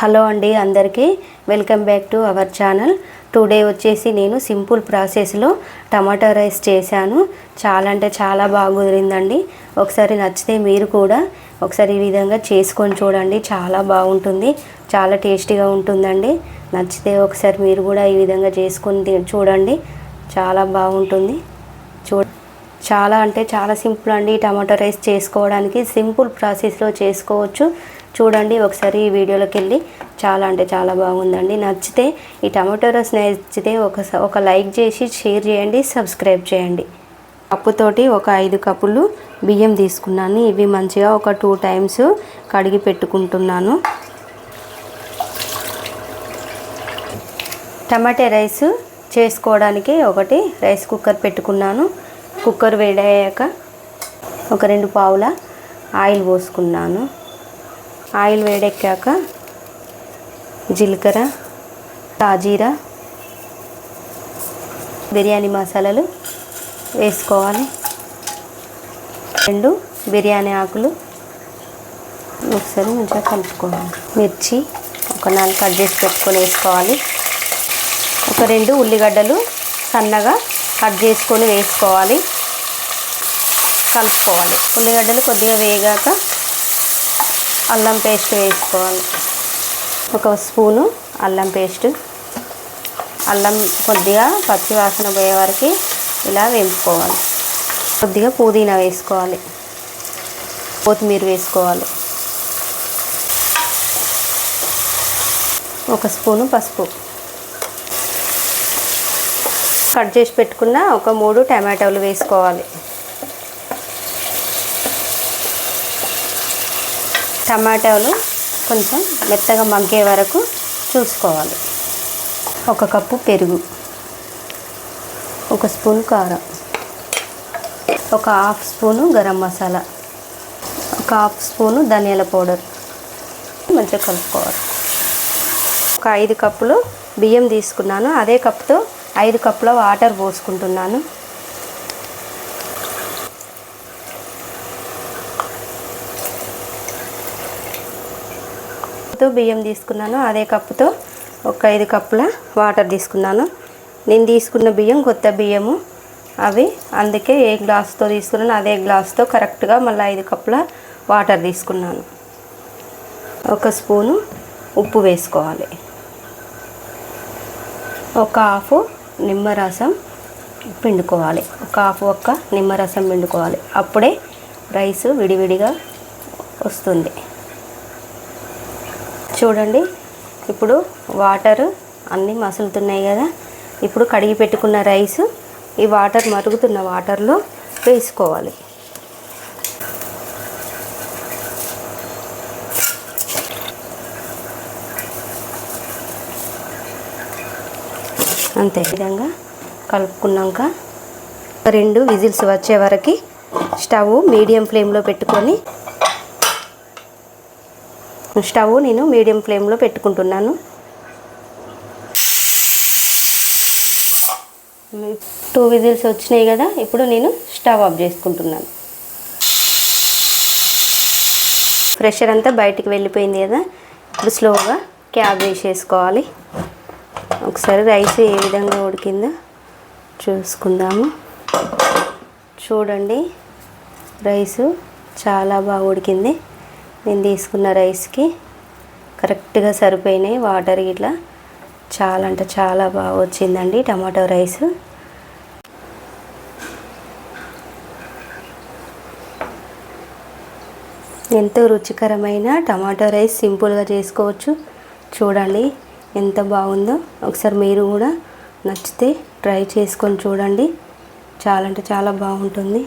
Hello అండి, అందరికీ welcome back to our channel. Today వచ్చేసి నేను సింపుల్ ప్రాసెస్లో టమాటా రైస్ చేశాను. చాలా అంటే చాలా బాగా కుదిరిందండి. ఒకసారి నచ్చితే మీరు కూడా ఒకసారి ఈ విధంగా చేసుకొని చూడండి. చాలా బాగుంటుంది, చాలా టేస్టీగా ఉంటుందండి. నచ్చితే ఒకసారి మీరు కూడా ఈ విధంగా చేసుకొని చూడండి, చాలా బాగుంటుంది. చాలా అంటే చాలా సింపుల్ అండి. టమాటా రైస్ చేసుకోవడానికి సింపుల్ ప్రాసెస్లో చేసుకోవచ్చు. చూడండి ఒకసారి ఈ వీడియోలోకి వెళ్ళి. చాలా అంటే చాలా బాగుందండి. నచ్చితే ఈ టమాటో రైస్ నచ్చితే ఒక లైక్ చేసి షేర్ చేయండి, సబ్స్క్రైబ్ చేయండి. కప్పుతోటి ఒక 5 కప్పులు బియ్యం తీసుకున్నాను. ఇవి మంచిగా ఒక 2 టైమ్స్ కడిగి పెట్టుకుంటున్నాను. టమాటా రైస్ చేసుకోవడానికి ఒకటి రైస్ కుక్కర్ పెట్టుకున్నాను. కుక్కర్ వేడయ్యాక ఒక 2 పావుల ఆయిల్ పోసుకున్నాను. ఆయిల్ వేడెక్కాక జీలకర్ర, సాజీరా, బిర్యానీ మసాలాలు వేసుకోవాలి. 2 బిర్యానీ ఆకులు ఒకసారి మంచిగా కలుపుకోవాలి. మిర్చి ఒక 4 కట్ చేసి పెట్టుకొని వేసుకోవాలి. ఒక 2 ఉల్లిగడ్డలు సన్నగా కట్ చేసుకొని వేసుకోవాలి. కలుపుకోవాలి. ఉల్లిగడ్డలు కొద్దిగా వేగాక అల్లం పేస్ట్ వేసుకోవాలి. ఒక స్పూను అల్లం పేస్ట్. అల్లం కొద్దిగా పచ్చి వాసన పోయే వరకు ఇలా వేపుకోవాలి. కొద్దిగా పుదీనా వేసుకోవాలి. కొత్తిమీర వేసుకోవాలి. ఒక స్పూను పసుపు. కట్ చేసి పెట్టుకున్న ఒక 3 టమాటాలు వేసుకోవాలి. టమాటాలు కొంచెం మెత్తగా మగ్గే వరకు చూసుకోవాలి. 1 కప్పు పెరుగు, 1 స్పూన్ కారం, ఒక 1/2 స్పూను గరం మసాలా, ఒక 1/2 స్పూను ధనియాల పౌడర్ మంచిగా కలుపుకోవాలి. ఒక 5 కప్పులు బియ్యం తీసుకున్నాను. అదే కప్పుతో 5 కప్పుల వాటర్ పోసుకుంటున్నాను. బియ్యం తీసుకున్నాను. అదే కప్పుతో ఒక 5 కప్పుల వాటర్ తీసుకున్నాను. నేను తీసుకున్న బియ్యం కొత్త బియ్యము అవి, అందుకే ఏ గ్లాస్తో తీసుకున్నాను అదే గ్లాస్తో కరెక్ట్గా మళ్ళీ 5 కప్పుల వాటర్ తీసుకున్నాను. 1 స్పూను ఉప్పు వేసుకోవాలి. ఒక 1/2 నిమ్మరసం పిండుకోవాలి. ఒక 1/2 నిమ్మరసం పిండుకోవాలి. అప్పుడే రైస్ విడివిడిగా వస్తుంది. చూడండి ఇప్పుడు వాటర్ అన్నీ మసులుతున్నాయి కదా. ఇప్పుడు కడిగి పెట్టుకున్న రైస్ ఈ వాటర్ మరుగుతున్న వాటర్లో వేసుకోవాలి. అంతే విధంగా కలుపుకున్నాక 2 విజిల్స్ వచ్చే వరకు స్టవ్ మీడియం ఫ్లేమ్లో పెట్టుకొని, స్టవ్ నేను మీడియం ఫ్లేమ్లో పెట్టుకుంటున్నాను. 2 విజిల్స్ వచ్చినాయి కదా. ఇప్పుడు నేను స్టవ్ ఆఫ్ చేసుకుంటున్నాను. ప్రెషర్ అంతా బయటికి వెళ్ళిపోయింది కదా. ఇప్పుడు స్లోగా క్యాప్ వేసేసుకోవాలి. ఒకసారి రైస్ ఏ విధంగా ఉడికిందో చూసుకుందాము. చూడండి రైసు చాలా బాగా ఉడికింది. నేను తీసుకున్న రైస్కి కరెక్ట్గా సరిపోయినాయి వాటర్. ఇట్లా చాలా అంటే చాలా బాగా వచ్చిందండి టమాటో రైస్. ఎంతో రుచికరమైన టమాటో రైస్ సింపుల్గా చేసుకోవచ్చు. చూడండి ఎంత బాగుందో. ఒకసారి మీరు కూడా నచ్చితే ట్రై చేసుకొని చూడండి. చాలా అంటే చాలా బాగుంటుంది.